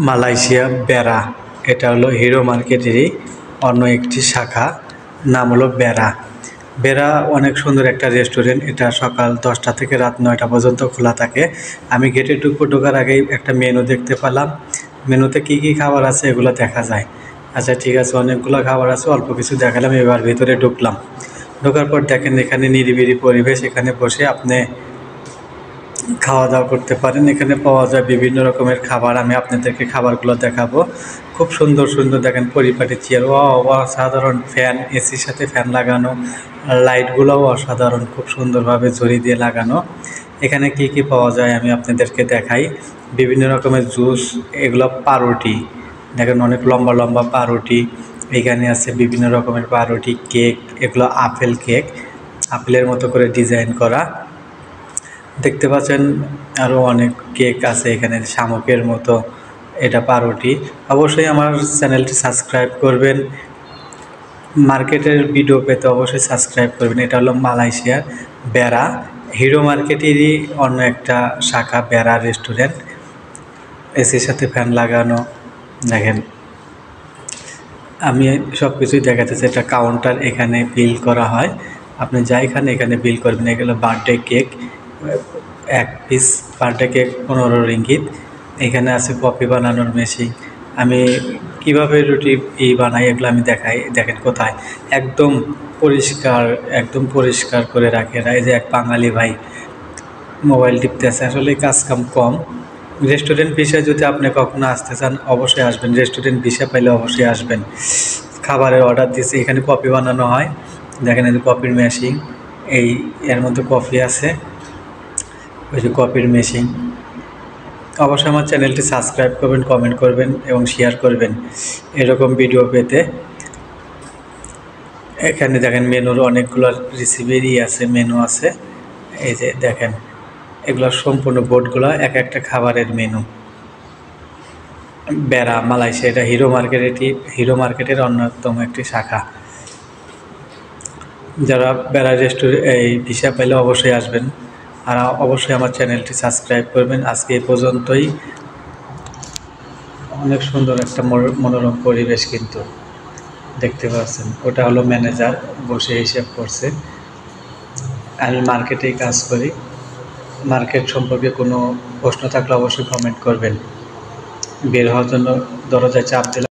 Malaysia বেড়া, এটা হলো হিরো মার্কেটেরই অন্য একটি শাখা, নাম হলো বেড়া। বেড়া অনেক সুন্দর একটা রেস্টুরেন্ট, এটা সকাল 10টা থেকে রাত 9টা পর্যন্ত খোলা থাকে। আমি গেটে ঢোকার আগেই একটা মেনু দেখতে পেলাম, মেনুতে কী কী খাবার আছে এগুলো দেখা যায়। আচ্ছা ঠিক আছে, অনেকগুলো খাবার আছে, অল্প কিছু দেখালাম। এবার ভিতরে ঢুকলাম, ঢোকার পর দেখেন এখানে নিরিবিলি পরিবেশ, এখানে বসে আপনি খাওয়া দাওয়া করতে পারেন। এখানে পাওয়া যায় বিভিন্ন রকমের খাবার, আমি আপনাদেরকে খাবারগুলো দেখাবো। খুব সুন্দর সুন্দর দেখেন পরিপাটি চেয়ার, অসাধারণ ফ্যান, এসির সাথে ফ্যান লাগানো, লাইটগুলোও অসাধারণ, খুব সুন্দরভাবে ঝুড়ি দিয়ে লাগানো। এখানে কি কি পাওয়া যায় আমি আপনাদেরকে দেখাই। বিভিন্ন রকমের জুস, এগুলো পাউরুটি, দেখেন অনেক লম্বা লম্বা পাউরুটি। এখানে আছে বিভিন্ন রকমের পাউরুটি, কেক, এগুলো আপেল কেক, আপেলের মতো করে ডিজাইন করা। দেখতে পাচ্ছেন আরও অনেক কেক আছে এখানে শামুকের মতো, এটা পাউরুটি। অবশ্যই আমার চ্যানেলটি সাবস্ক্রাইব করবেন, মার্কেটের ভিডিও পেতে অবশ্যই সাবস্ক্রাইব করবেন। এটা হলো মালয়েশিয়ার বেড়া, হিরো মার্কেটেরই অন্য একটা শাখা বেড়া রেস্টুরেন্ট। এসির সাথে ফ্যান লাগানো, দেখেন আমি সব কিছুই দেখাতেছি। এটা কাউন্টার, এখানে বিল করা হয়, আপনি যাই এখানে বিল করবেন। এগুলো birthday cake, 1 piece birthday cake 15 ringgit. এখানে আছে কফি বানানোর মেশিন, আমি কিভাবে রুটি বানাই এগুলো আমি দেখাই। দেখেন কোথায় একদম পরিষ্কার করে রাখে। এই যে এক বাঙালি ভাই মোবাইল টিপতে আছে, আসলে কাজ কাম কম। রেস্টুরেন্ট বিষয়ে যদি আপনি কখনো আসতে চান অবশ্যই আসবেন, রেস্টুরেন্ট বিষয় পাইলে অবশ্যই আসবেন। খাবারের অর্ডার দিয়েছি, এখানে কফি বানানো হয়, দেখেন এই যে কফির মেশিন, এর মধ্যে কফি আছে, ওই যে কফির মেশিন। অবশ্যই আমার চ্যানেলটি সাবস্ক্রাইব করবেন, কমেন্ট করবেন এবং শেয়ার করবেন এরকম ভিডিও পেতে। এখানে দেখেন মেনুর অনেকগুলো রেসিপিরই আছে, মেনু আছে। এই যে দেখেন এগুলো সম্পূর্ণ বোর্ডগুলো এক একটা খাবারের মেনু। বেড়া মালয়েশিয়া, এটা হিরো মার্কেটের অন্যতম একটি শাখা। যারা বেড়া এই ভিসা পাইলে অবশ্যই আসবেন, আর অবশ্যই আমার চ্যানেলটি সাবস্ক্রাইব করবেন। আজকে এই পর্যন্তই। অনেক সুন্দর একটা মনোরম পরিবেশ, কিন্তু দেখতে পাচ্ছেন ওটা হলো ম্যানেজার বসে হিসেব করছে। আমি মার্কেটেই কাজ করি, মার্কেট সম্পর্কে কোনো প্রশ্ন থাকলে অবশ্যই কমেন্ট করবেন। বের হওয়ার জন্য দরজায় চাপ দিলাম।